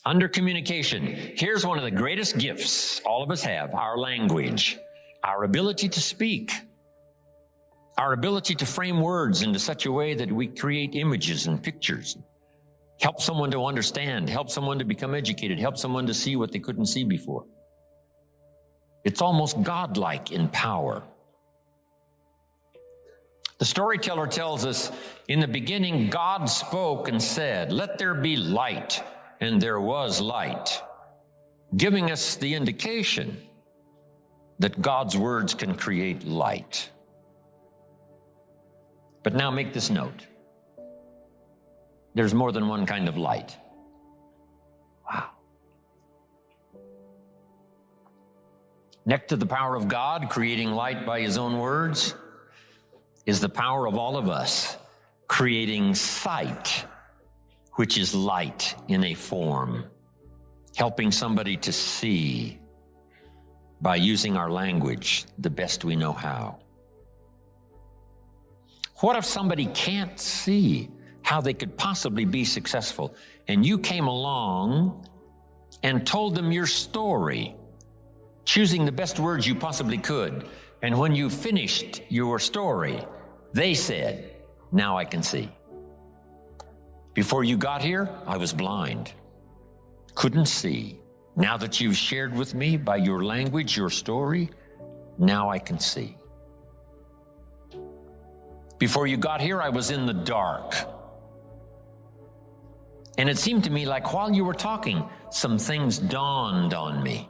Under communication, here's one of the greatest gifts all of us have, our language, our ability to speak, our ability to frame words into such a way that we create images and pictures, help someone to understand, help someone to become educated, help someone to see what they couldn't see before. It's almost godlike in power. The storyteller tells us, in the beginning, God spoke and said, "Let there be light," and there was light, giving us the indication that God's words can create light. But now make this note. There's more than one kind of light. Wow. Next to the power of God creating light by his own words is the power of all of us creating sight, which is light in a form, helping somebody to see by using our language the best we know how. What if somebody can't see how they could possibly be successful, and you came along and told them your story, choosing the best words you possibly could, and when you finished your story, they said, "Now I can see. Before you got here, I was blind, couldn't see. Now that you've shared with me by your language, your story, now I can see. Before you got here, I was in the dark. And it seemed to me like while you were talking, some things dawned on me."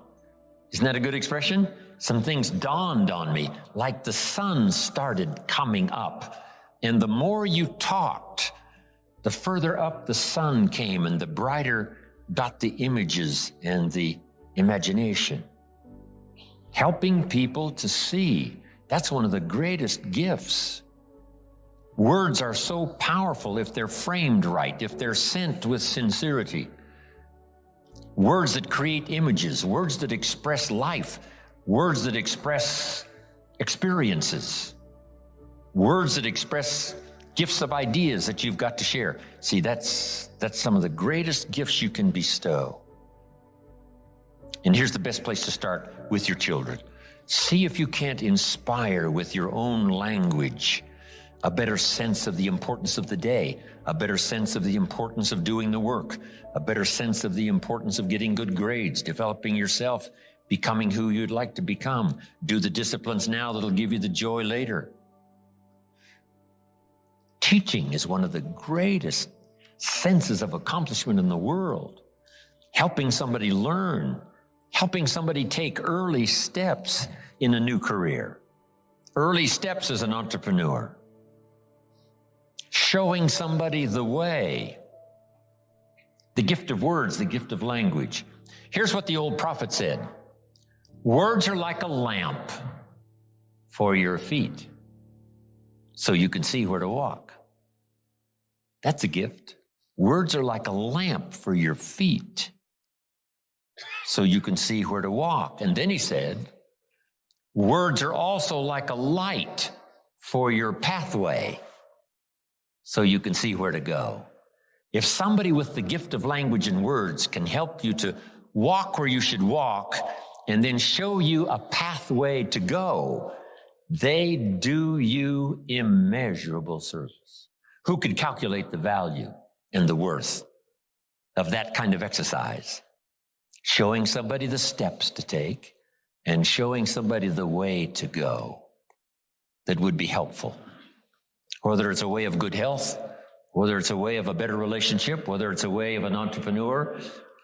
Isn't that a good expression? Some things dawned on me, like the sun started coming up. And the more you talked, the further up the sun came and the brighter got the images and the imagination. Helping people to see, that's one of the greatest gifts. Words are so powerful if they're framed right, if they're sent with sincerity. Words that create images, words that express life, words that express experiences, words that express gifts of ideas that you've got to share. See, that's some of the greatest gifts you can bestow. And here's the best place to start: with your children. See if you can't inspire with your own language a better sense of the importance of the day, a better sense of the importance of doing the work, a better sense of the importance of getting good grades, developing yourself, becoming who you'd like to become. Do the disciplines now that'll give you the joy later. Teaching is one of the greatest senses of accomplishment in the world. Helping somebody learn, helping somebody take early steps in a new career, early steps as an entrepreneur, showing somebody the way, the gift of words, the gift of language. Here's what the old prophet said: "Words are like a lamp for your feet, so you can see where to walk." That's a gift. Words are like a lamp for your feet, so you can see where to walk. And then he said, words are also like a light for your pathway, so you can see where to go. If somebody with the gift of language and words can help you to walk where you should walk and then show you a pathway to go, they do you immeasurable service. Who could calculate the value and the worth of that kind of exercise? Showing somebody the steps to take and showing somebody the way to go that would be helpful. Whether it's a way of good health, whether it's a way of a better relationship, whether it's a way of an entrepreneur,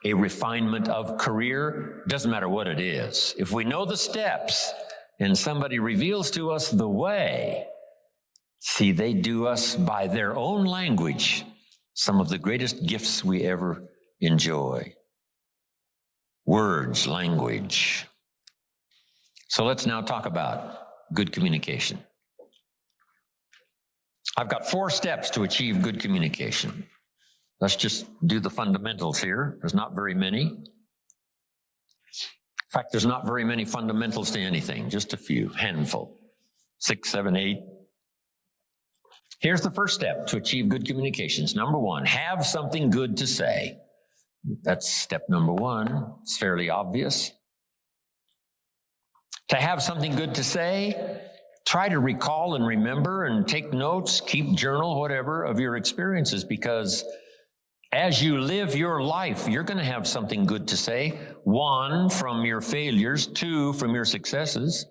a refinement of career, doesn't matter what it is. If we know the steps and somebody reveals to us the way, see, they do us by their own language some of the greatest gifts we ever enjoy. Words, language. So let's now talk about good communication. I've got 4 steps to achieve good communication. Let's just do the fundamentals here. There's not very many. In fact, there's not very many fundamentals to anything, just a few, handful, 6, 7, 8. Here's the first step to achieve good communications. Number 1, have something good to say. That's step number one. It's fairly obvious. To have something good to say, try to recall and remember and take notes, keep journal, whatever, of your experiences, because as you live your life, you're going to have something good to say. One, from your failures. Two, from your successes.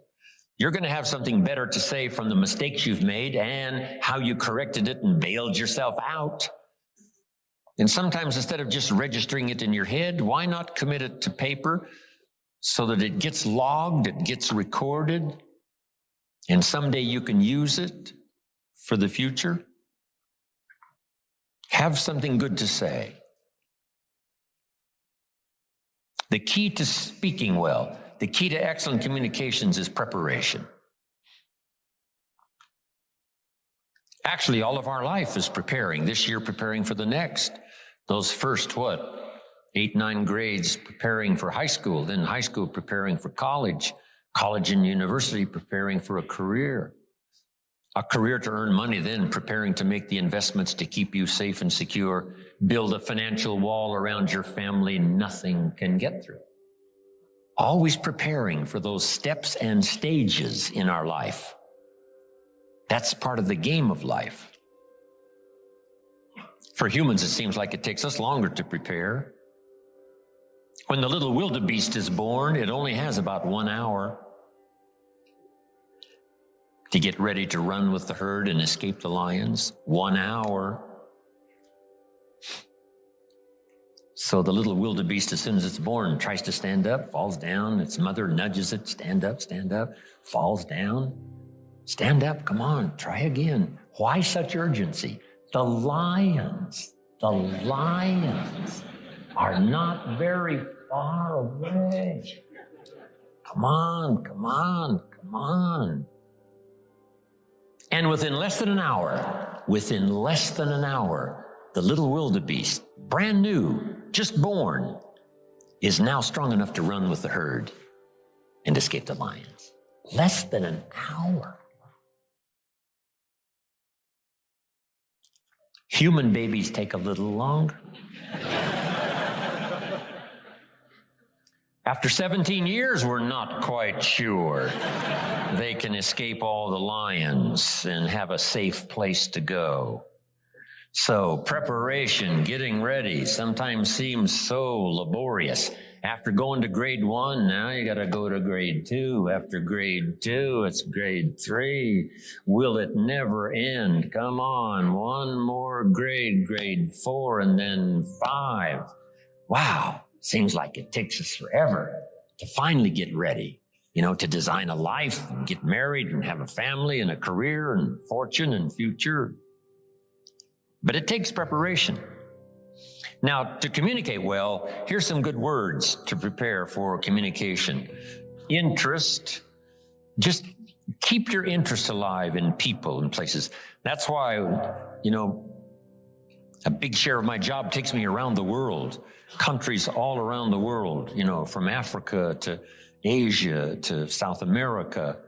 You're going to have something better to say from the mistakes you've made and how you corrected it and bailed yourself out. And sometimes instead of just registering it in your head, why not commit it to paper so that it gets logged, it gets recorded, and someday you can use it for the future? Have something good to say. The key to speaking well, the key to excellent communications is preparation. Actually, all of our life is preparing. This year, preparing for the next. Those first, 8, 9 grades preparing for high school, then high school preparing for college, college and university preparing for a career to earn money, then preparing to make the investments to keep you safe and secure, build a financial wall around your family nothing can get through. Always preparing for those steps and stages in our life. That's part of the game of life. For humans, it seems like it takes us longer to prepare. When the little wildebeest is born, it only has about 1 hour to get ready to run with the herd and escape the lions. 1 hour. So the little wildebeest, as soon as it's born, tries to stand up, falls down. Its mother nudges it, stand up, falls down. Stand up, come on, try again. Why such urgency? The lions are not very far away. Come on. And within less than an hour, the little wildebeest, brand new, just born, is now strong enough to run with the herd and escape the lions. Less than an hour. Human babies take a little longer. After 17 years, we're not quite sure they can escape all the lions and have a safe place to go. So preparation, getting ready, sometimes seems so laborious. After going to grade 1, now you got to go to grade 2. After grade 2, it's grade 3. Will it never end? Come on, one more grade, grade 4, and then 5. Wow, seems like it takes us forever to finally get ready, to design a life and get married and have a family and a career and fortune and future. But it takes preparation. Now, to communicate well, here's some good words to prepare for communication. Interest. Just keep your interest alive in people and places. That's why, a big share of my job takes me around the world, countries all around the world, from Africa to Asia to South America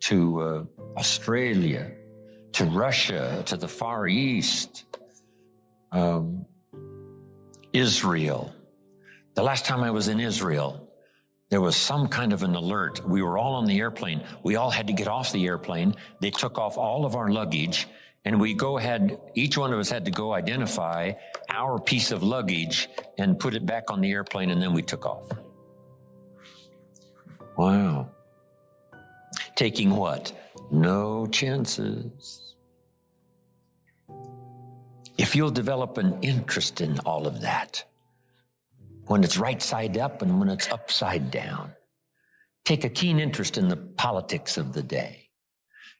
to Australia to Russia to the Far East. Israel. The last time I was in Israel, there was some kind of an alert. We were all on the airplane. We all had to get off the airplane. They took off all of our luggage, and each one of us had to go identify our piece of luggage and put it back on the airplane, and then we took off. Wow. Taking what? No chances. If you'll develop an interest in all of that, when it's right side up and when it's upside down, take a keen interest in the politics of the day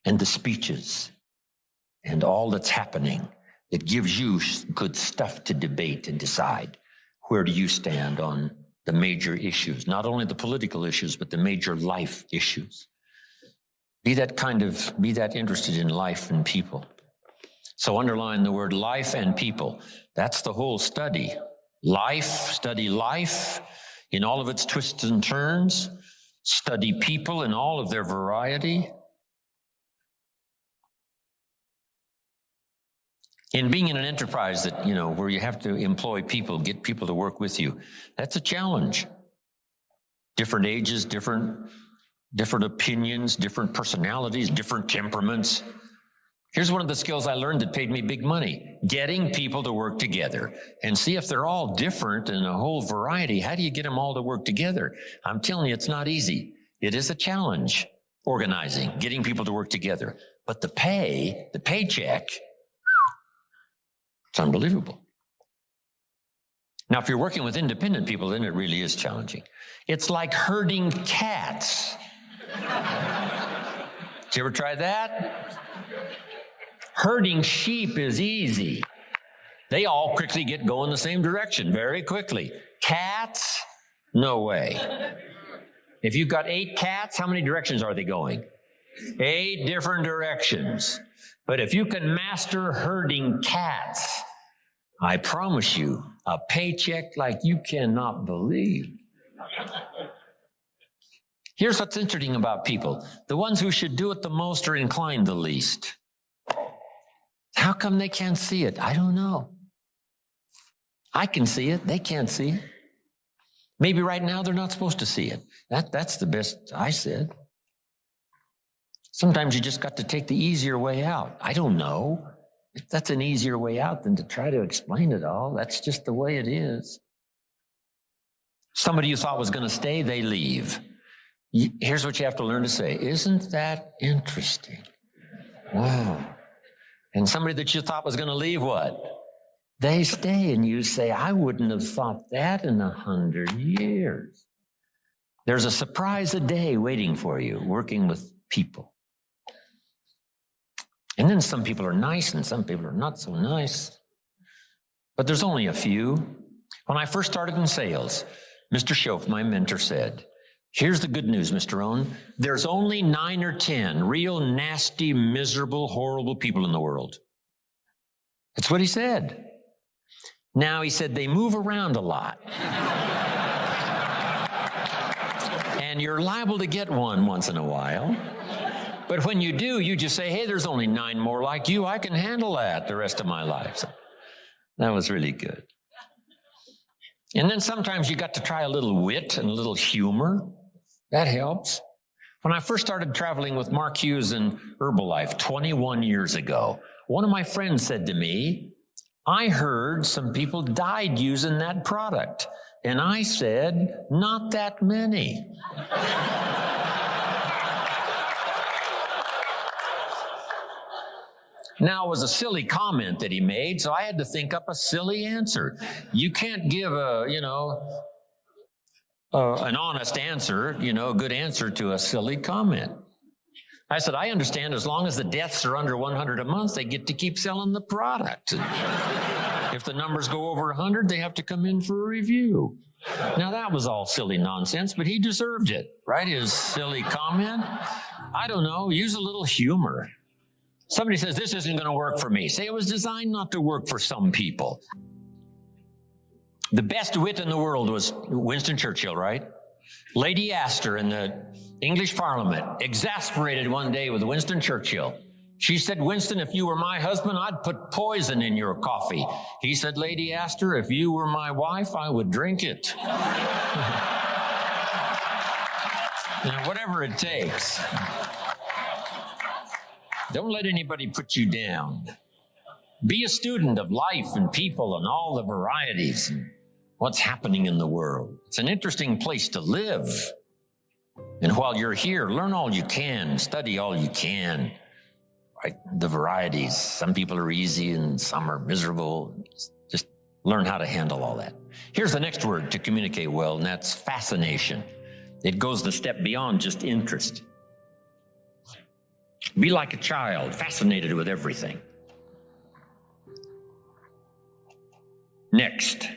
and the speeches and all that's happening. It gives you good stuff to debate and decide. Where do you stand on the major issues? Not only the political issues, but the major life issues. Be that interested in life and people. So underline the word life and people. That's the whole study. Study life in all of its twists and turns. Study people in all of their variety. In being in an enterprise that, where you have to employ people, get people to work with you, that's a challenge. Different ages, different opinions, different personalities, different temperaments. Here's one of the skills I learned that paid me big money: getting people to work together. And see, if they're all different and a whole variety, how do you get them all to work together? I'm telling you, it's not easy. It is a challenge, organizing, getting people to work together. But the paycheck, it's unbelievable. Now, if you're working with independent people, then it really is challenging. It's like herding cats. Did you ever try that? Herding sheep is easy. They all quickly get going the same direction very quickly. Cats, no way. If you've got 8 cats, how many directions are they going? 8 different directions. But if you can master herding cats, I promise you, a paycheck like you cannot believe. Here's what's interesting about people. The ones who should do it the most are inclined the least. How come they can't see it? I don't know. I can see it. They can't see it. Maybe right now they're not supposed to see it. That's the best I said. Sometimes you just got to take the easier way out. I don't know. That's an easier way out than to try to explain it all. That's just the way it is. Somebody you thought was going to stay, they leave. Here's what you have to learn to say. Isn't that interesting? Wow. And somebody that you thought was going to leave, what? They stay, and you say, I wouldn't have thought that in 100 years. There's a surprise a day waiting for you, working with people. And then some people are nice and some people are not so nice. But there's only a few. When I first started in sales, Mr. Schoaf, my mentor, said, here's the good news, Mr. Rohn. There's only 9 or 10 real nasty, miserable, horrible people in the world. That's what he said. Now, he said, they move around a lot. And you're liable to get one once in a while. But when you do, you just say, hey, there's only 9 more like you. I can handle that the rest of my life. So that was really good. And then sometimes you got to try a little wit and a little humor. That helps. When I first started traveling with Mark Hughes in Herbalife 21 years ago, one of my friends said to me, I heard some people died using that product. And I said, not that many. Now, it was a silly comment that he made, so I had to think up a silly answer. You can't give an honest answer, a good answer to a silly comment. I said, I understand as long as the deaths are under 100 a month, they get to keep selling the product. If the numbers go over 100, they have to come in for a review. Now, that was all silly nonsense, but he deserved it, right? His silly comment. I don't know, use a little humor. Somebody says, this isn't going to work for me. Say, it was designed not to work for some people. The best wit in the world was Winston Churchill, right? Lady Astor in the English Parliament, exasperated one day with Winston Churchill. She said, Winston, if you were my husband, I'd put poison in your coffee. He said, Lady Astor, if you were my wife, I would drink it. Now, whatever it takes. Don't let anybody put you down. Be a student of life and people and all the varieties and what's happening in the world. It's an interesting place to live. And while you're here, learn all you can, study all you can. Right? The varieties. Some people are easy and some are miserable. Just learn how to handle all that. Here's the next word to communicate well, and that's fascination. It goes the step beyond just interest. Be like a child, fascinated with everything. Next,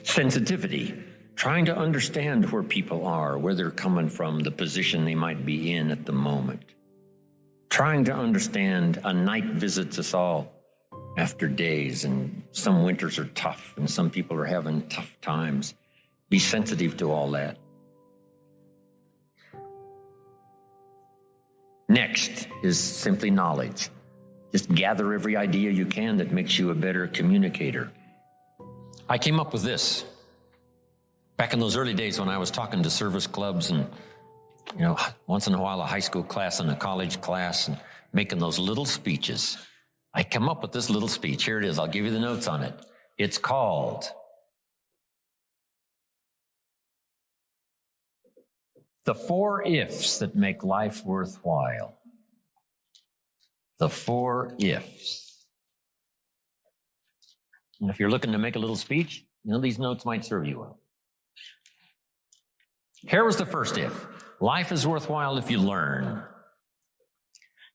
sensitivity. Trying to understand where people are, where they're coming from, the position they might be in at the moment. Trying to understand. A night visits us all after days, and some winters are tough, and some people are having tough times. Be sensitive to all that. Next is simply knowledge. Just gather every idea you can that makes you a better communicator. I came up with this back in those early days when I was talking to service clubs and, once in a while a high school class and a college class and making those little speeches. I come up with this little speech. Here it is. I'll give you the notes on it. It's called The 4 Ifs That Make Life Worthwhile. The 4 ifs. And if you're looking to make a little speech, these notes might serve you well. Here was the first if. Life is worthwhile if you learn.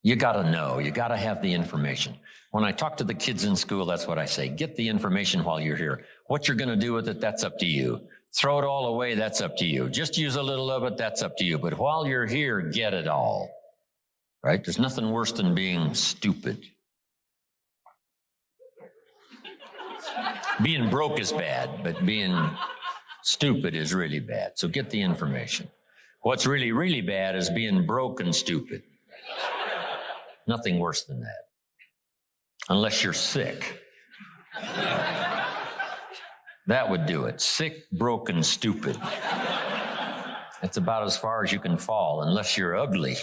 You got to know. You got to have the information. When I talk to the kids in school, that's what I say. Get the information while you're here. What you're going to do with it, that's up to you. Throw it all away, that's up to you. Just use a little of it, that's up to you. But while you're here, get it all. Right? There's nothing worse than being stupid. Being broke is bad, but being stupid is really bad. So get the information. What's really, really bad is being broke and stupid. Nothing worse than that. Unless you're sick. That would do it. Sick, broken, stupid. That's about as far as you can fall, unless you're ugly.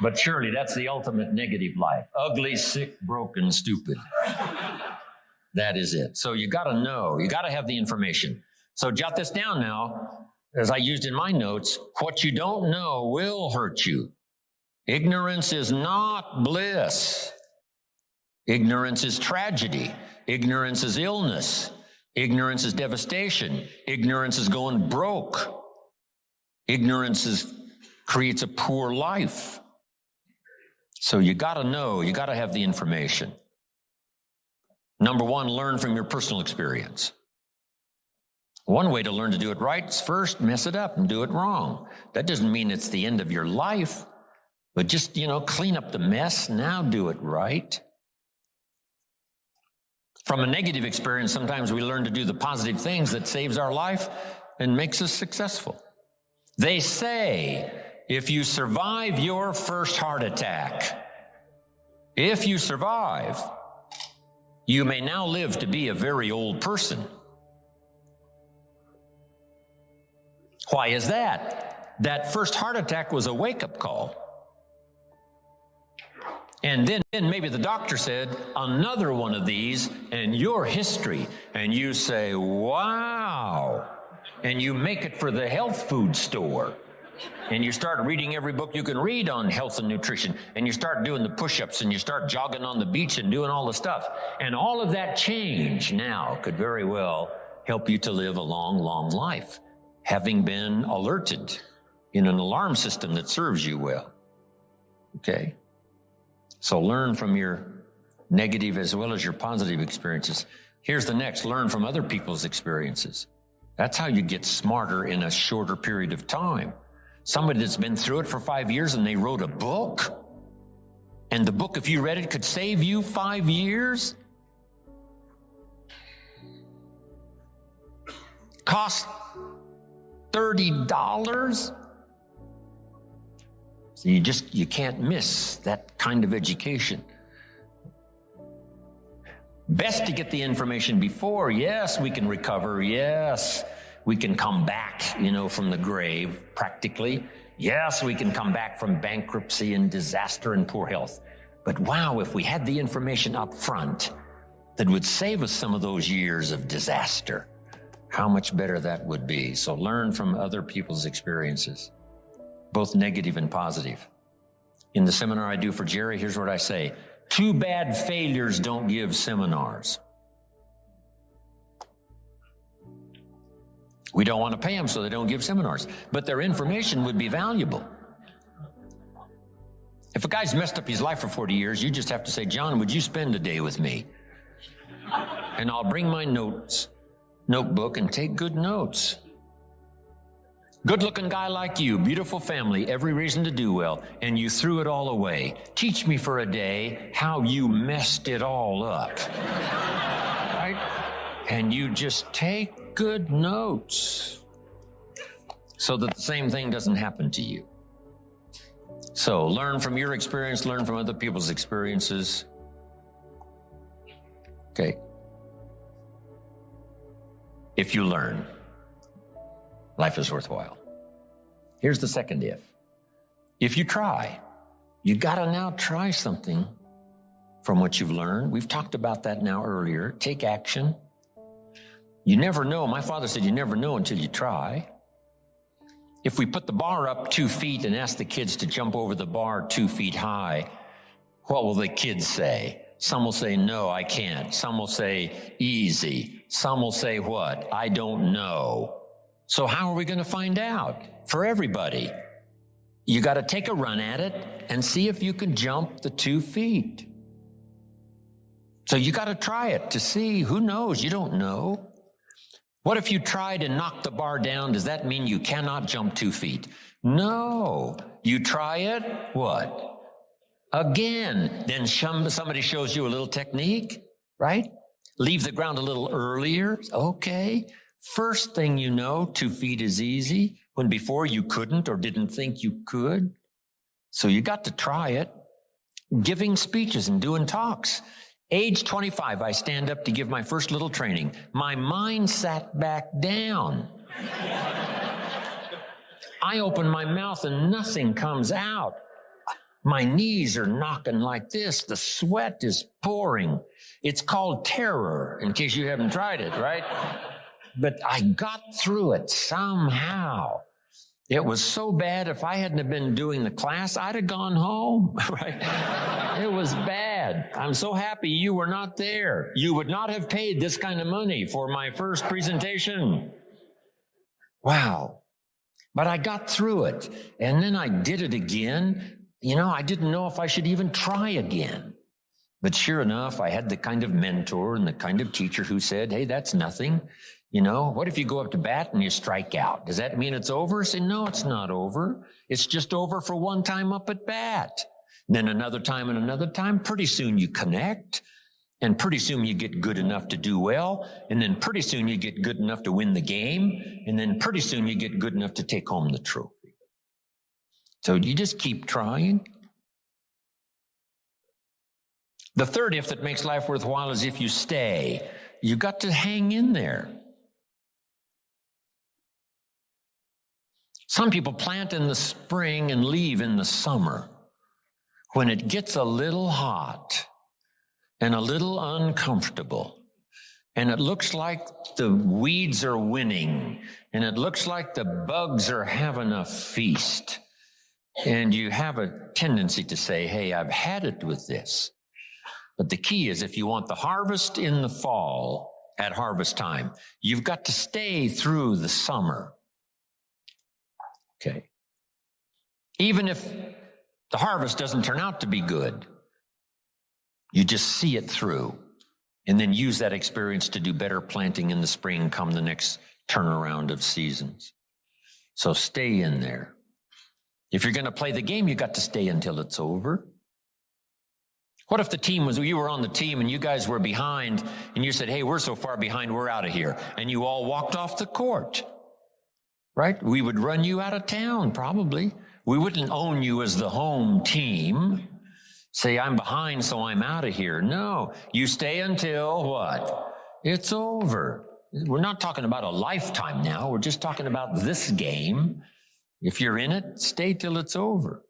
But surely that's the ultimate negative life. Ugly, sick, broken, stupid. That is it. So you got to know. You got to have the information. So jot this down now, as I used in my notes. What you don't know will hurt you. Ignorance is not bliss. Ignorance is tragedy. Ignorance is illness. Ignorance is devastation. Ignorance is going broke. Ignorance creates a poor life. So you got to know, you got to have the information. Number 1, learn from your personal experience. One way to learn to do it right is first mess it up and do it wrong. That doesn't mean it's the end of your life, but just, clean up the mess. Now do it right. From a negative experience, sometimes we learn to do the positive things that saves our life and makes us successful. They say, if you survive your first heart attack, if you survive, you may now live to be a very old person. Why is that? That first heart attack was a wake-up call. And then maybe the doctor said, another one of these and your history. And you say, wow. And you make it for the health food store. And you start reading every book you can read on health and nutrition. And you start doing the push-ups and you start jogging on the beach and doing all the stuff. And all of that change now could very well help you to live a long, long life, having been alerted in an alarm system that serves you well. Okay? So learn from your negative as well as your positive experiences. Here's the next. Learn from other people's experiences. That's how you get smarter in a shorter period of time. Somebody that's been through it for 5 years and they wrote a book, and the book, if you read it, could save you 5 years. Cost $30. So you can't miss that kind of education. Best to get the information before. Yes, we can recover. Yes, we can come back, from the grave, practically. Yes, we can come back from bankruptcy and disaster and poor health. But wow, if we had the information up front that would save us some of those years of disaster, how much better that would be. So learn from other people's experiences, both negative and positive. In the seminar I do for Jerry, here's what I say. 2 bad failures don't give seminars. We don't want to pay them, so they don't give seminars. But their information would be valuable. If a guy's messed up his life for 40 years, you just have to say, John, would you spend a day with me? And I'll bring my notebook and take good notes. Good-looking guy like you, beautiful family, every reason to do well, and you threw it all away. Teach me for a day how you messed it all up. Right? And you just take good notes. so that the same thing doesn't happen to you. So learn from your experience, learn from other people's experiences. Okay. If you learn, life is worthwhile. Here's the second if. If you try, you got to now try something from what you've learned. We've talked about that now earlier. Take action. You never know. My father said you never know until you try. If we put the bar up 2 feet and ask the kids to jump over the bar 2 feet high, what will the kids say? Some will say, no, I can't. Some will say, easy. Some will say what? I don't know. So how are we going to find out? For everybody, you got to take a run at it and see if you can jump the 2 feet. So you got to try it to see. Who knows? You don't know. What if you tried and knocked the bar down? Does that mean you cannot jump 2 feet? No. You try it, what? Again. Then somebody shows you a little technique, right? Leave the ground a little earlier. Okay. First thing you know, 2 feet is easy, when before you couldn't or didn't think you could. So you got to try it. Giving speeches and doing talks. Age 25, I stand up to give my first little training. My mind sat back down. I open my mouth and nothing comes out. My knees are knocking like this. The sweat is pouring. It's called terror, in case you haven't tried it, right? But I got through it somehow. It was so bad, if I hadn't have been doing the class, I'd have gone home, right? It was bad. I'm so happy you were not there. You would not have paid this kind of money for my first presentation. Wow. But I got through it. And then I did it again. You know, I didn't know if I should even try again. But sure enough, I had the kind of mentor and the kind of teacher who said, hey, that's nothing. You know, what if you go up to bat and you strike out? Does that mean it's over? I say, no, it's not over. It's just over for one time up at bat. And then another time and another time. Pretty soon you connect. And pretty soon you get good enough to do well. And then pretty soon you get good enough to win the game. And then pretty soon you get good enough to take home the trophy. So you just keep trying. The third if that makes life worthwhile is if you stay. You got to hang in there. Some people plant in the spring and leave in the summer. When it gets a little hot and a little uncomfortable, and it looks like the weeds are winning, and it looks like the bugs are having a feast, and you have a tendency to say, hey, I've had it with this. But the key is, if you want the harvest in the fall at harvest time, you've got to stay through the summer. Okay. Even if the harvest doesn't turn out to be good, you just see it through and then use that experience to do better planting in the spring come the next turnaround of seasons. So stay in there. If you're going to play the game, you got to stay until it's over. What if you were on the team and you guys were behind and you said, hey, we're so far behind, we're out of here. And you all walked off the court. Right? We would run you out of town, probably. We wouldn't own you as the home team. Say, I'm behind, so I'm out of here. No, you stay until what? It's over. We're not talking about a lifetime now. We're just talking about this game. If you're in it, stay till it's over.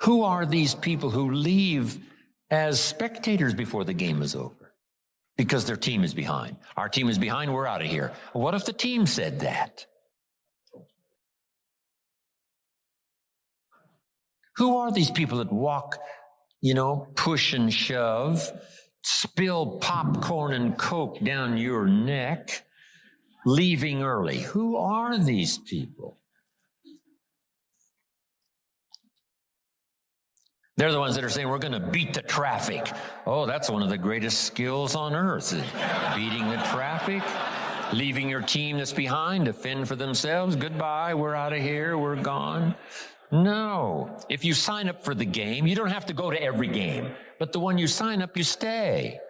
Who are these people who leave as spectators before the game is over? Because their team is behind. Our team is behind, we're out of here. What if the team said that? Who are these people that walk, push and shove, spill popcorn and Coke down your neck, leaving early? Who are these people? They're the ones that are saying, we're going to beat the traffic. Oh, that's one of the greatest skills on earth, is beating the traffic, leaving your team that's behind to fend for themselves. Goodbye, we're out of here, we're gone. No. If you sign up for the game, you don't have to go to every game. But the one you sign up, you stay.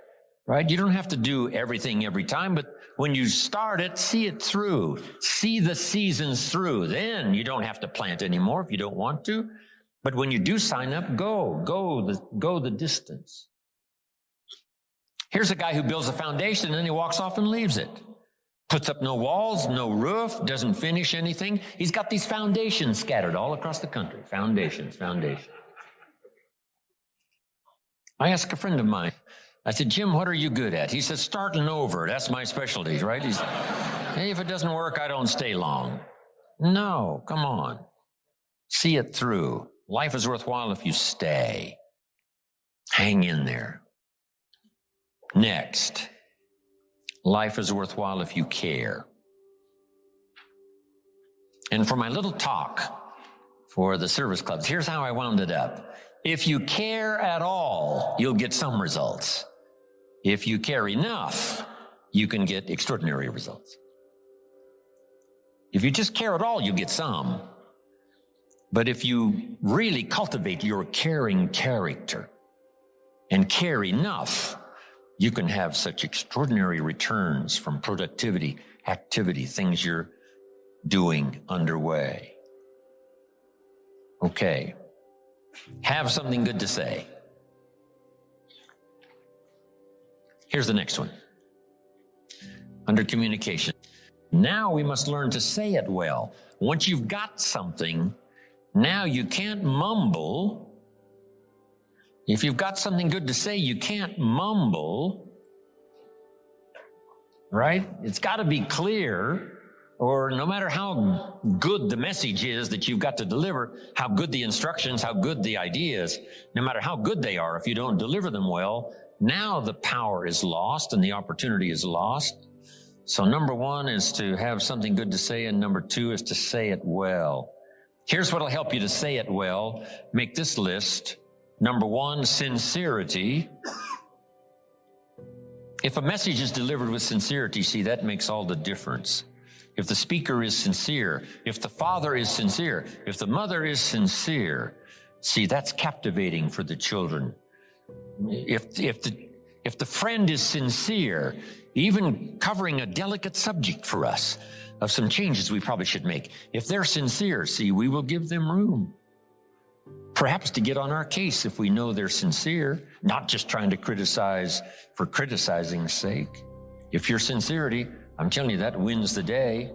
right? You don't have to do everything every time, but when you start it, see it through. See the seasons through. Then you don't have to plant anymore if you don't want to. But when you do sign up, go the distance. Here's a guy who builds a foundation and then he walks off and leaves it. Puts up no walls, no roof, doesn't finish anything. He's got these foundations scattered all across the country. Foundations. I asked a friend of mine, I said, Jim, what are you good at? He said, starting over. That's my specialty, right? Hey, if it doesn't work, I don't stay long. No, come on. See it through. Life is worthwhile if you stay. Hang in there. Next. Life is worthwhile if you care. And for my little talk for the service clubs, here's how I wound it up. If you care at all, you'll get some results. If you care enough, you can get extraordinary results. If you just care at all, you get some. But if you really cultivate your caring character and care enough, you can have such extraordinary returns from productivity, activity, things you're doing underway. Okay. Have something good to say. Here's the next one. Under communication. Now we must learn to say it well. Once you've got something, now you can't mumble. If you've got something good to say, you can't mumble, right? It's got to be clear, or no matter how good the message is that you've got to deliver, how good the instructions, how good the ideas, no matter how good they are, if you don't deliver them well, now the power is lost and the opportunity is lost. So number one is to have something good to say, and number two is to say it well. Here's what will help you to say it well. Make this list. Number one, sincerity. If a message is delivered with sincerity, see, that makes all the difference. If the speaker is sincere, if the father is sincere, if the mother is sincere, see, that's captivating for the children. If the friend is sincere, even covering a delicate subject for us of some changes we probably should make, if they're sincere, see, we will give them room. Perhaps to get on our case if we know they're sincere, not just trying to criticize for criticizing's sake. If your sincerity, I'm telling you, that wins the day.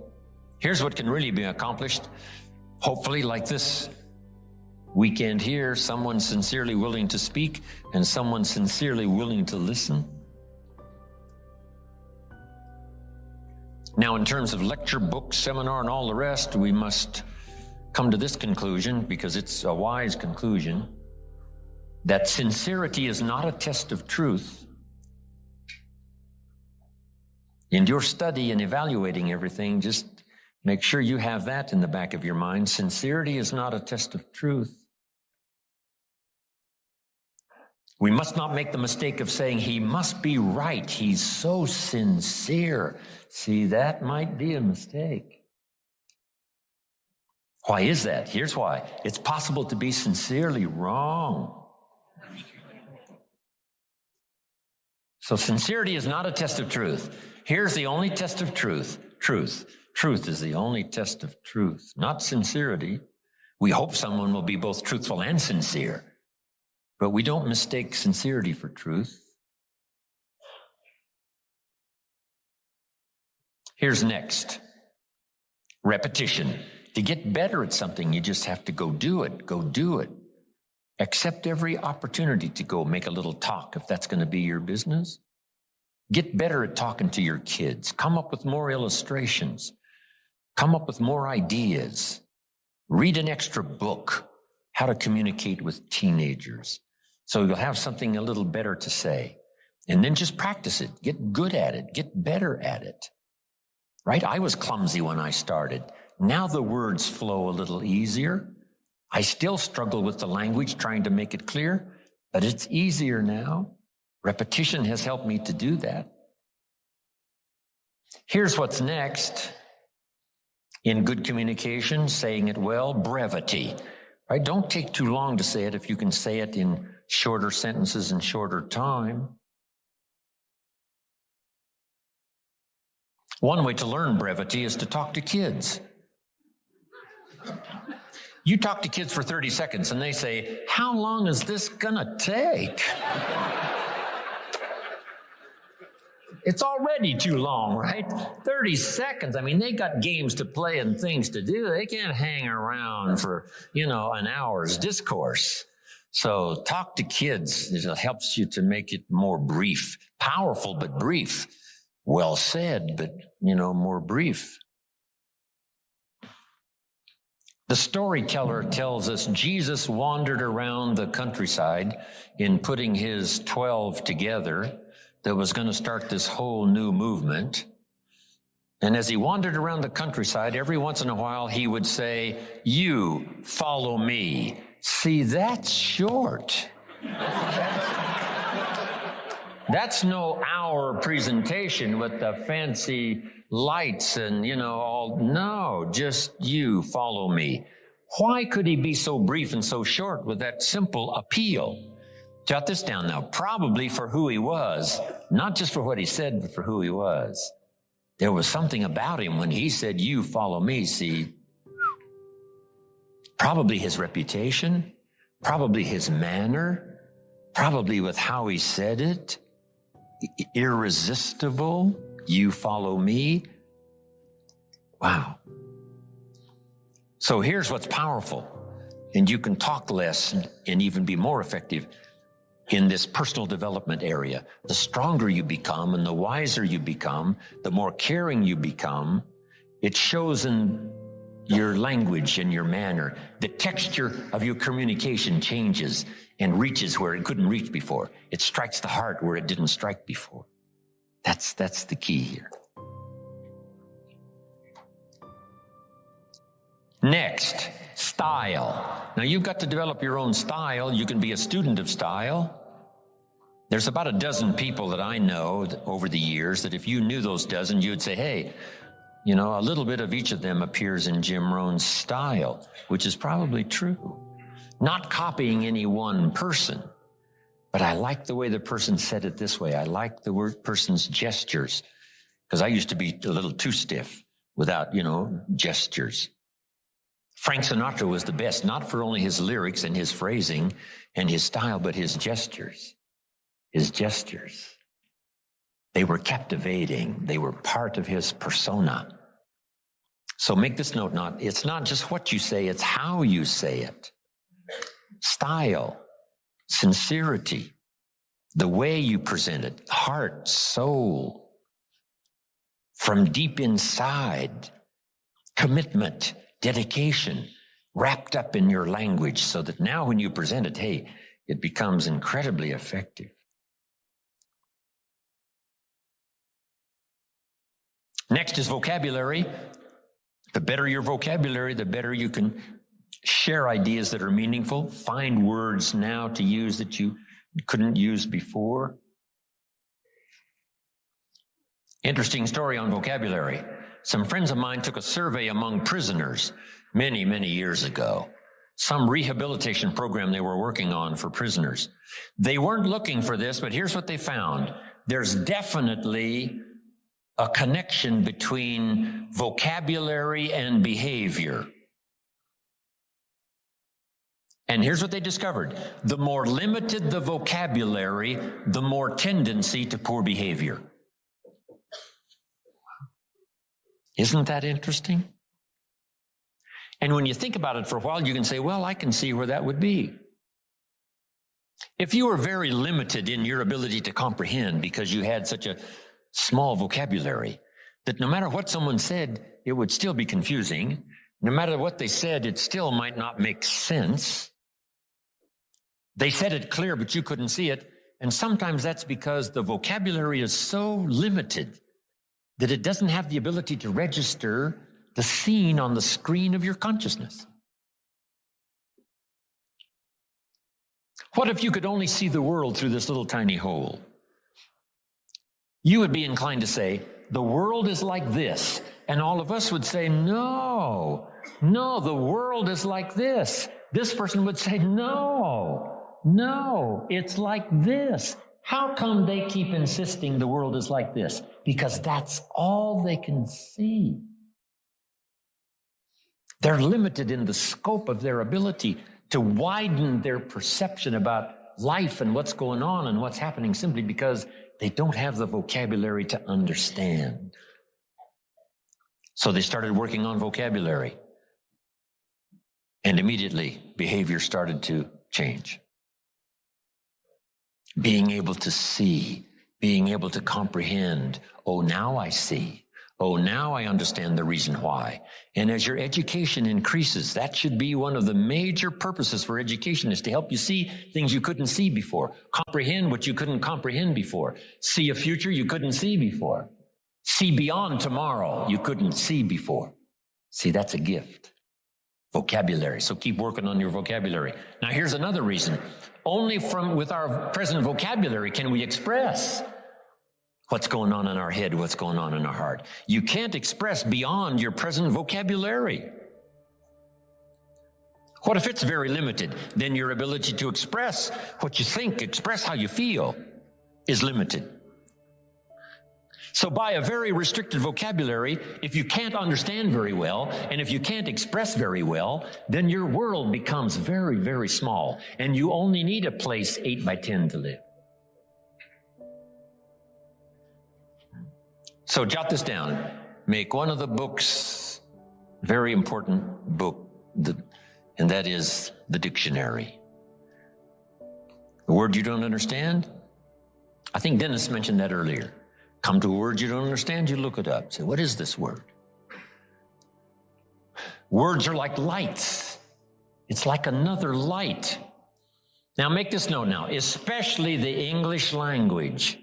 Here's what can really be accomplished. Hopefully, like this weekend here, someone sincerely willing to speak and someone sincerely willing to listen. Now, in terms of lecture, book, seminar, and all the rest, we must come to this conclusion, because it's a wise conclusion, that sincerity is not a test of truth. In your study and evaluating everything, just make sure you have that in the back of your mind. Sincerity is not a test of truth. We must not make the mistake of saying, he must be right. He's so sincere. See, that might be a mistake. Why is that? Here's why. It's possible to be sincerely wrong. So sincerity is not a test of truth. Here's the only test of truth. Truth is the only test of truth, not sincerity. We hope someone will be both truthful and sincere, but we don't mistake sincerity for truth. Here's next. Repetition. To get better at something, you just have to go do it. Accept every opportunity to go make a little talk if that's going to be your business. Get better at talking to your kids. Come up with more illustrations. Come up with more ideas. Read an extra book, how to communicate with teenagers. So you'll have something a little better to say. And then just practice it. Get good at it. Get better at it. Right? I was clumsy when I started. Now the words flow a little easier. I still struggle with the language, trying to make it clear, but it's easier now. Repetition has helped me to do that. Here's what's next. In good communication, saying it well, brevity. Right? Don't take too long to say it if you can say it in shorter sentences and shorter time. One way to learn brevity is to talk to kids. You talk to kids for 30 seconds and they say, how long is this gonna take? It's already too long, right? 30 seconds. I mean, they got games to play and things to do. They can't hang around for, an hour's discourse. So talk to kids. It helps you to make it more brief. Powerful, but brief. Well said, but, more brief. The storyteller tells us Jesus wandered around the countryside in putting his 12 together that was going to start this whole new movement. And as he wandered around the countryside, every once in a while he would say, you follow me. See, that's short. That's no hour presentation with the fancy lights and, no, just you follow me. Why could he be so brief and so short with that simple appeal? Jot this down now. Probably for who he was, not just for what he said, but for who he was. There was something about him when he said, you follow me. See, probably his reputation, probably his manner, probably with how he said it. Irresistible. You follow me. Wow. So here's what's powerful. And you can talk less and even be more effective in this personal development area. The stronger you become and the wiser you become, the more caring you become, it shows in your language and your manner. The texture of your communication changes and reaches where it couldn't reach before. It strikes the heart where it didn't strike before. That's the key here. Next, style. Now you've got to develop your own style. You can be a student of style. There's about a dozen people that I know over the years that if you knew those dozen, you'd say, hey, a little bit of each of them appears in Jim Rohn's style, which is probably true. Not copying any one person, but I like the way the person said it this way. I like the person's gestures, because I used to be a little too stiff without, gestures. Frank Sinatra was the best, not for only his lyrics and his phrasing and his style, but his gestures. His gestures. They were captivating. They were part of his persona. So make this note, it's not just what you say, it's how you say it. Style, sincerity, the way you present it, heart, soul, from deep inside, commitment, dedication, wrapped up in your language so that now when you present it, hey, it becomes incredibly effective. Next is vocabulary. The better your vocabulary, the better you can share ideas that are meaningful, find words now to use that you couldn't use before. Interesting story on vocabulary. Some friends of mine took a survey among prisoners many, many years ago. Some rehabilitation program they were working on for prisoners. They weren't looking for this, but here's what they found. There's definitely a connection between vocabulary and behavior. And here's what they discovered. The more limited the vocabulary, the more tendency to poor behavior. Isn't that interesting? And when you think about it for a while, you can say, well, I can see where that would be. If you were very limited in your ability to comprehend because you had such a small vocabulary, that no matter what someone said, it would still be confusing. No matter what they said, it still might not make sense. They said it clear, but you couldn't see it. And sometimes that's because the vocabulary is so limited that it doesn't have the ability to register the scene on the screen of your consciousness. What if you could only see the world through this little tiny hole? You would be inclined to say, the world is like this. And all of us would say, no, the world is like this. This person would say, no, it's like this. How come they keep insisting the world is like this? Because that's all they can see. They're limited in the scope of their ability to widen their perception about life and what's going on and what's happening simply because they don't have the vocabulary to understand. So they started working on vocabulary. And immediately, behavior started to change. Being able to see, being able to comprehend. Oh, now I see. Oh, now I understand the reason why. And as your education increases, that should be one of the major purposes for education, is to help you see things you couldn't see before. Comprehend what you couldn't comprehend before. See a future you couldn't see before. See beyond tomorrow you couldn't see before. See, that's a gift. Vocabulary. So keep working on your vocabulary. Now here's another reason. Only with our present vocabulary can we express what's going on in our head, what's going on in our heart. You can't express beyond your present vocabulary. What if it's very limited? Then your ability to express what you think, express how you feel, is limited. So by a very restricted vocabulary, if you can't understand very well, and if you can't express very well, then your world becomes very, very small, and you only need a place 8 by 10 to live. So jot this down. Make one of the books, very important book, and that is the dictionary. A word you don't understand? I think Dennis mentioned that earlier. Come to a word you don't understand, you look it up. Say, what is this word? Words are like lights. It's like another light. Now make this note now, especially the English language.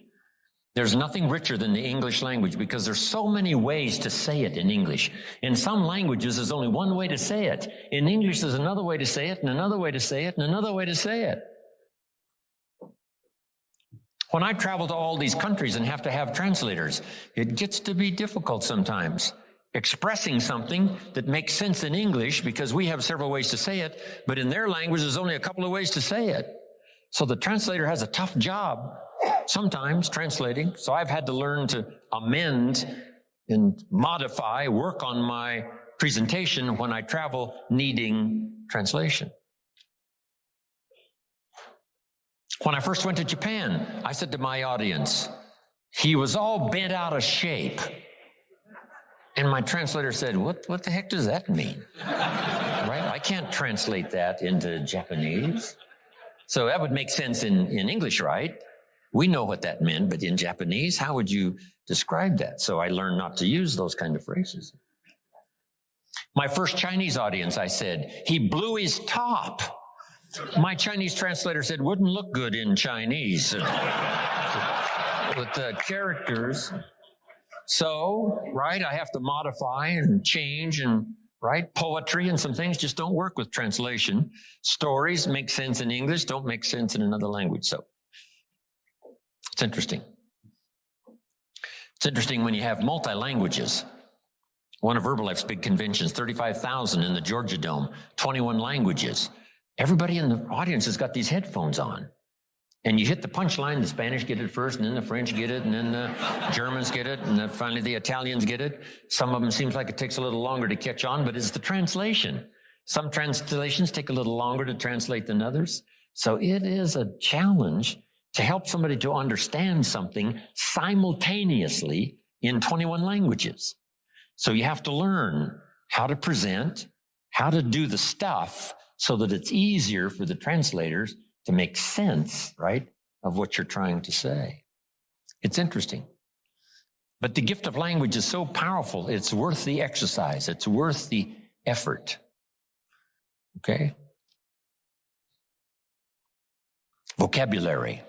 There's nothing richer than the English language because there's so many ways to say it in English. In some languages, there's only one way to say it. In English, there's another way to say it, and another way to say it, and another way to say it. When I travel to all these countries and have to have translators, it gets to be difficult sometimes. Expressing something that makes sense in English because we have several ways to say it, but in their language, there's only a couple of ways to say it. So the translator has a tough job sometimes translating. So I've had to learn to amend and modify, work on my presentation when I travel needing translation. When I first went to Japan, I said to my audience, he was all bent out of shape. And my translator said, what the heck does that mean? Right? I can't translate that into Japanese. So that would make sense in English, right? We know what that meant, but in Japanese, how would you describe that? So I learned not to use those kind of phrases. My first Chinese audience, I said, he blew his top. My Chinese translator said, wouldn't look good in Chinese with the characters. So, right, I have to modify and change and, right, poetry and some things just don't work with translation. Stories make sense in English, don't make sense in another language. So, it's interesting. It's interesting when you have multi-languages. One of Herbalife's big conventions, 35,000 in the Georgia Dome, 21 languages. Everybody in the audience has got these headphones on. And you hit the punchline, the Spanish get it first, and then the French get it, and then the Germans get it, and then finally the Italians get it. Some of them seems like it takes a little longer to catch on, but it's the translation. Some translations take a little longer to translate than others. So it is a challenge to help somebody to understand something simultaneously in 21 languages. So you have to learn how to present, how to do the stuff so that it's easier for the translators to make sense, right, of what you're trying to say. It's interesting. But the gift of language is so powerful, it's worth the exercise. It's worth the effort. Okay? Vocabulary.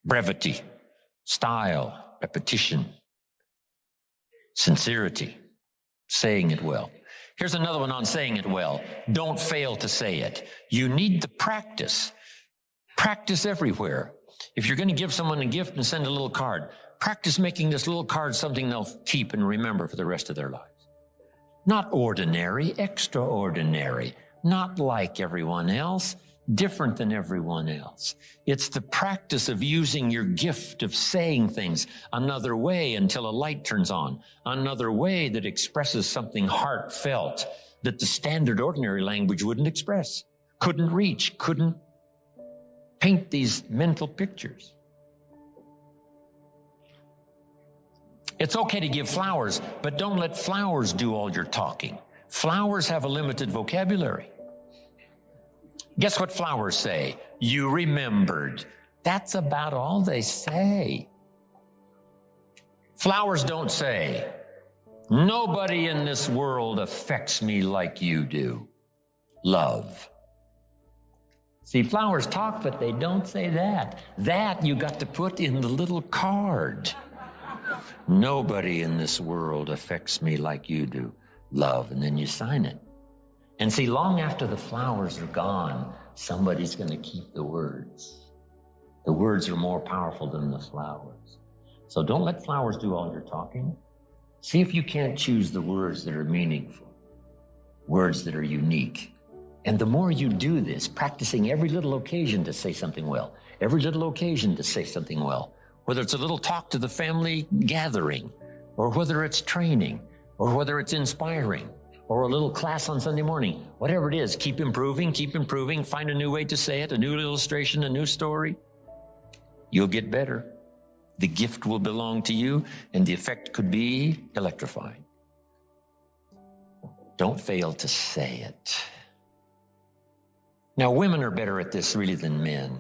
Brevity. Style. Repetition. Sincerity. Saying it well. Here's another one on saying it well. Don't fail to say it. You need the practice. Practice everywhere. If you're going to give someone a gift and send a little card, practice making this little card something they'll keep and remember for the rest of their lives. Not ordinary, extraordinary. Not like everyone else. different than everyone else. It's the practice of using your gift of saying things another way until a light turns on, another way that expresses something heartfelt that the standard ordinary language wouldn't express, couldn't reach, couldn't paint these mental pictures. It's okay to give flowers, but don't let flowers do all your talking. Flowers have a limited vocabulary. Guess what flowers say? You remembered. That's about all they say. Flowers don't say, nobody in this world affects me like you do. Love. See, flowers talk, but they don't say that. That you got to put in the little card. Nobody in this world affects me like you do. Love. And then you sign it. And see, long after the flowers are gone, somebody's going to keep the words. The words are more powerful than the flowers. So don't let flowers do all your talking. See if you can't choose the words that are meaningful, words that are unique. And the more you do this, practicing every little occasion to say something well, every little occasion to say something well, whether it's a little talk to the family gathering, or whether it's training, or whether it's inspiring, or a little class on Sunday morning, whatever it is, keep improving, find a new way to say it, a new illustration, a new story. You'll get better. The gift will belong to you, and the effect could be electrifying. Don't fail to say it. Now, women are better at this really than men.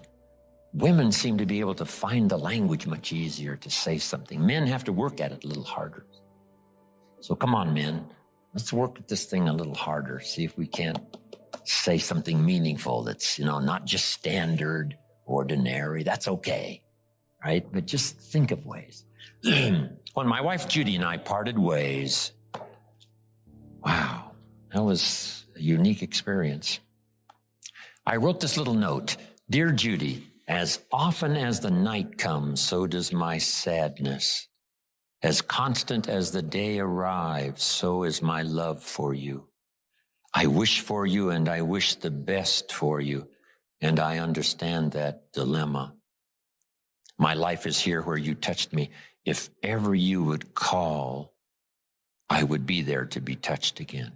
Women seem to be able to find the language much easier to say something. Men have to work at it a little harder. So come on, men. Let's work at this thing a little harder. See if we can't say something meaningful that's, not just standard, ordinary. That's okay, right? But just think of ways. When my wife Judy and I parted ways, wow, that was a unique experience. I wrote this little note. Dear Judy, as often as the night comes, so does my sadness. As constant as the day arrives, so is my love for you. I wish for you and I wish the best for you, and I understand that dilemma. My life is here where you touched me. If ever you would call, I would be there to be touched again.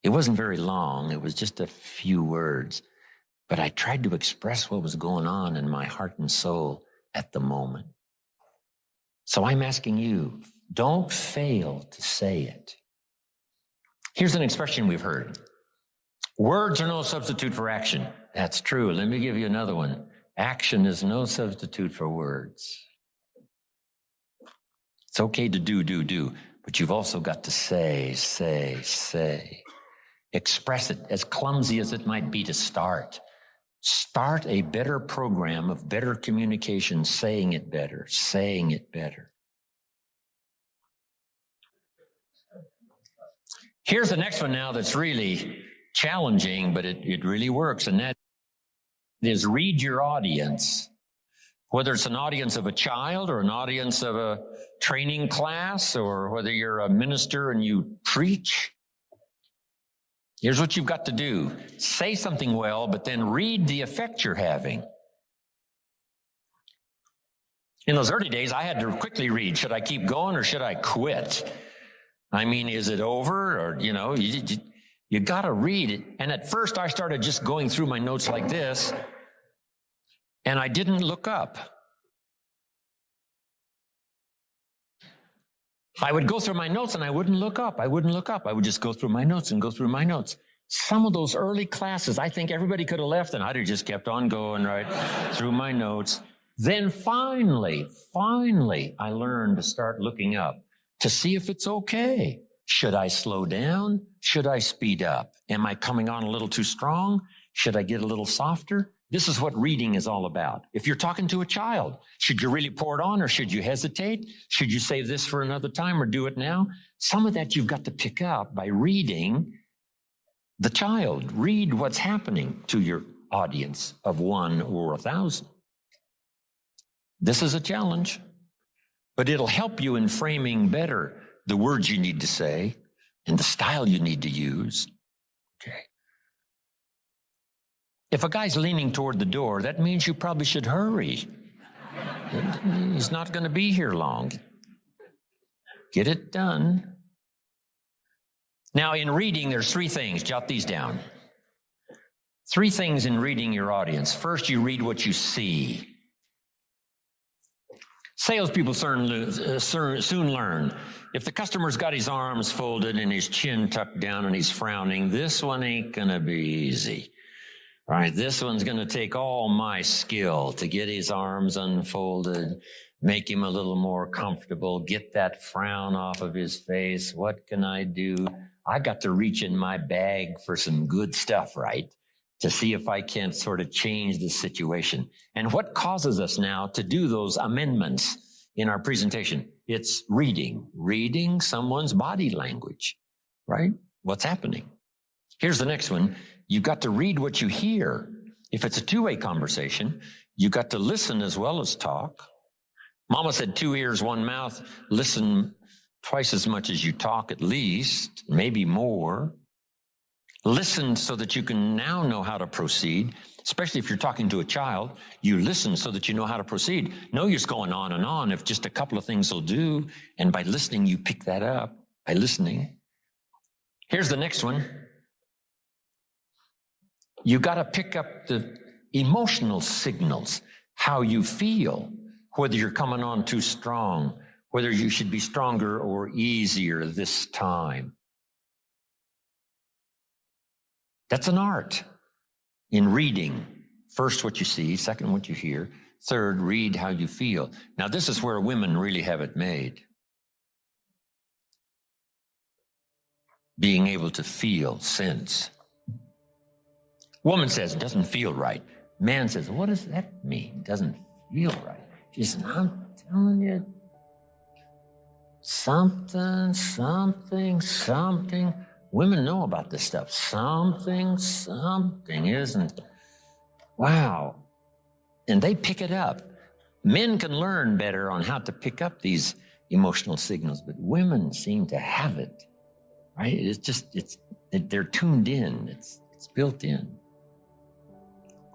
It wasn't very long. It was just a few words, but I tried to express what was going on in my heart and soul at the moment. So I'm asking you, don't fail to say it. Here's an expression we've heard. Words are no substitute for action. That's true. Let me give you another one. Action is no substitute for words. It's okay to do, but you've also got to say. Express it, as clumsy as it might be to start. Start a better program of better communication, saying it better. Here's the next one now that's really challenging, but it really works, and that is read your audience. Whether it's an audience of a child or an audience of a training class, or whether you're a minister and you preach, here's what you've got to do. Say something well, but then read the effect you're having. In those early days, I had to quickly read, should I keep going or should I quit? I mean, is it over? Or, you got to read it. And at first, I started just going through my notes like this, and I didn't look up. I would go through my notes and I wouldn't look up. I would just go through my notes and go through my notes. Some of those early classes, I think everybody could have left and I'd have just kept on going right through my notes. Then finally, I learned to start looking up to see if it's okay. Should I slow down? Should I speed up? Am I coming on a little too strong? Should I get a little softer? This is what reading is all about. If you're talking to a child, should you really pour it on or should you hesitate? Should you save this for another time or do it now? Some of that you've got to pick up by reading the child. Read what's happening to your audience of 1 or 1,000. This is a challenge, but it'll help you in framing better the words you need to say and the style you need to use. Okay. If a guy's leaning toward the door, that means you probably should hurry. He's not going to be here long. Get it done. Now, in reading, there's 3 things. Jot these down. 3 things in reading your audience. First, you read what you see. Salespeople soon learn. If the customer's got his arms folded and his chin tucked down and he's frowning, this one ain't going to be easy. Right? This one's going to take all my skill to get his arms unfolded, make him a little more comfortable, get that frown off of his face. What can I do? I got to reach in my bag for some good stuff, right? To see if I can't sort of change the situation. And what causes us now to do those amendments in our presentation? It's reading someone's body language, right? What's happening? Here's the next one. You've got to read what you hear. If it's a 2-way conversation, you've got to listen as well as talk. Mama said 2 ears, 1 mouth. Listen twice as much as you talk, at least, maybe more. Listen so that you can now know how to proceed, especially if you're talking to a child. You listen so that you know how to proceed. No use going on and on if just a couple of things will do. And by listening, you pick that up by listening. Here's the next one. You got to pick up the emotional signals, how you feel, whether you're coming on too strong, whether you should be stronger or easier this time. That's an art in reading. First, what you see. Second, what you hear. Third, read how you feel. Now, this is where women really have it made. Being able to feel, sense. Woman says, it doesn't feel right. Man says, what does that mean? It doesn't feel right. She says, I'm telling you, something. Women know about this stuff. Something isn't. Wow. And they pick it up. Men can learn better on how to pick up these emotional signals, but women seem to have it, right? They're tuned in. It's built in.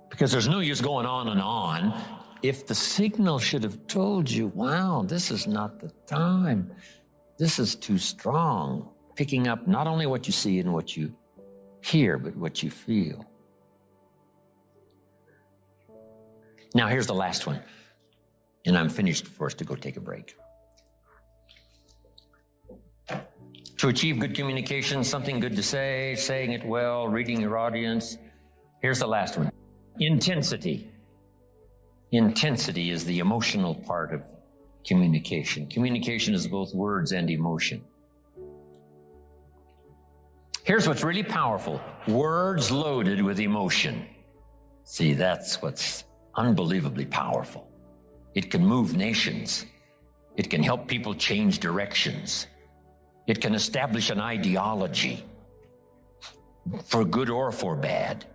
Because there's no use going on and on. If the signal should have told you, wow, this is not the time. This is too strong. Picking up not only what you see and what you hear, but what you feel. Now, here's the last one. And I'm finished for us to go take a break. To achieve good communication, something good to say, saying it well, reading your audience. Here's the last one. Intensity. Intensity is the emotional part of communication. Communication is both words and emotion. Here's what's really powerful. Words loaded with emotion. See, that's what's unbelievably powerful. It can move nations. It can help people change directions. It can establish an ideology, for good or for bad.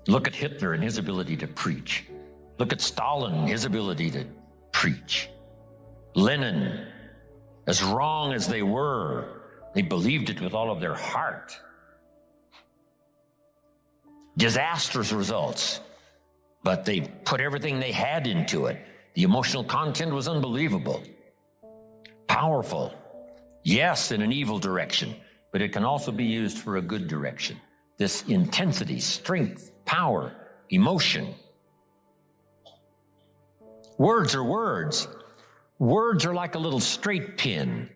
Look at Hitler and his ability to preach. Look at Stalin and his ability to preach. Lenin, as wrong as they were, they believed it with all of their heart. Disastrous results, but they put everything they had into it. The emotional content was unbelievable. Powerful. Yes, in an evil direction, but it can also be used for a good direction. This intensity, strength, power, emotion. Words are words. Words are like a little straight pin,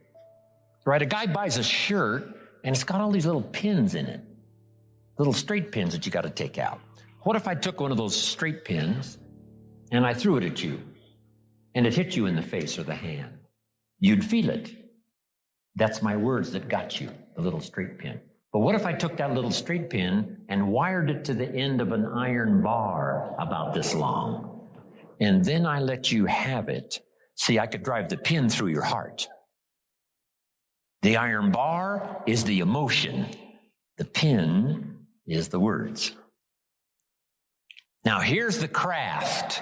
right? A guy buys a shirt and it's got all these little pins in it, little straight pins that you got to take out. What if I took one of those straight pins and I threw it at you and it hit you in the face or the hand? You'd feel it. That's my words that got you, the little straight pin. But what if I took that little straight pin and wired it to the end of an iron bar about this long? And then I let you have it. See, I could drive the pin through your heart. The iron bar is the emotion. The pin is the words. Now, here's the craft.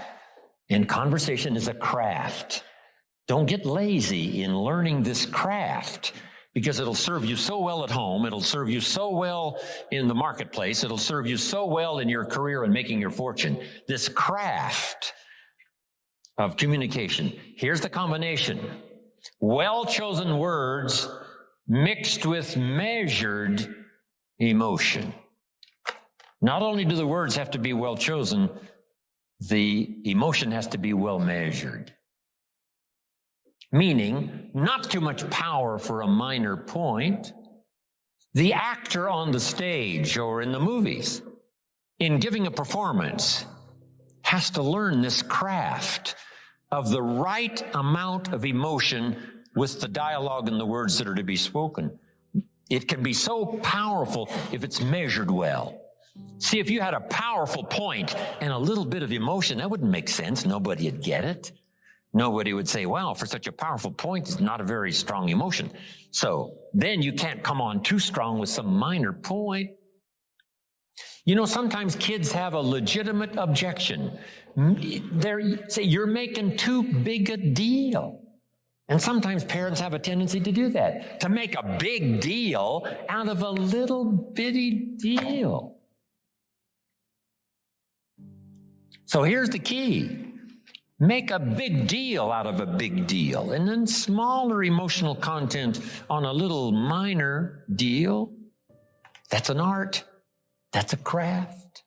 And conversation is a craft. Don't get lazy in learning this craft, because it'll serve you so well at home. It'll serve you so well in the marketplace. It'll serve you so well in your career and making your fortune. This craft of communication. Here's the combination. Well-chosen words mixed with measured emotion. Not only do the words have to be well-chosen, the emotion has to be well-measured. Meaning, not too much power for a minor point. The actor on the stage or in the movies, in giving a performance, has to learn this craft of the right amount of emotion with the dialogue and the words that are to be spoken. It can be so powerful if it's measured well. See, if you had a powerful point and a little bit of emotion, that wouldn't make sense. Nobody would get it. Nobody would say, wow, for such a powerful point, it's not a very strong emotion. So then you can't come on too strong with some minor point. You know, sometimes kids have a legitimate objection. They say, you're making too big a deal. And sometimes parents have a tendency to do that, to make a big deal out of a little bitty deal. So here's the key. Make a big deal out of a big deal, and then smaller emotional content on a little minor deal. That's an art. That's a craft.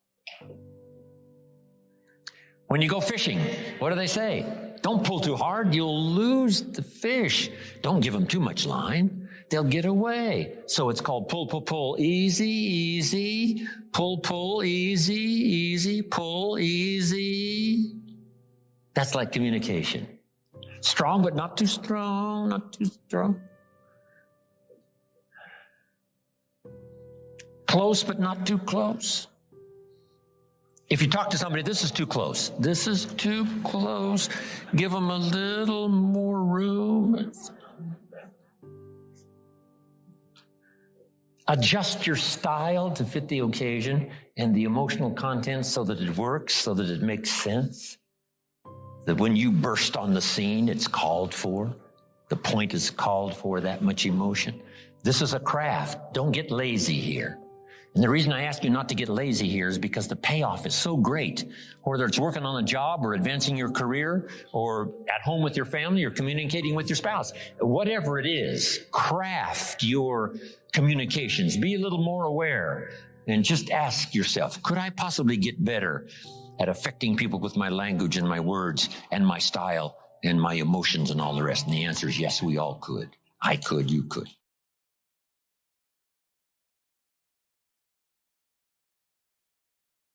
When you go fishing, what do they say? Don't pull too hard. You'll lose the fish. Don't give them too much line. They'll get away. So it's called pull, pull, pull. Easy, easy. Pull, pull, easy, easy. Pull, easy. That's like communication. Strong, but not too strong, not too strong. Close, but not too close. If you talk to somebody, this is too close. This is too close. Give them a little more room. Adjust your style to fit the occasion and the emotional content so that it works, so that it makes sense. That when you burst on the scene, it's called for. The point is called for, that much emotion. This is a craft. Don't get lazy here. And the reason I ask you not to get lazy here is because the payoff is so great. Whether it's working on a job or advancing your career or at home with your family or communicating with your spouse. Whatever it is, craft your communications. Be a little more aware and just ask yourself, could I possibly get better at affecting people with my language and my words and my style and my emotions and all the rest? And the answer is yes, we all could. I could, you could.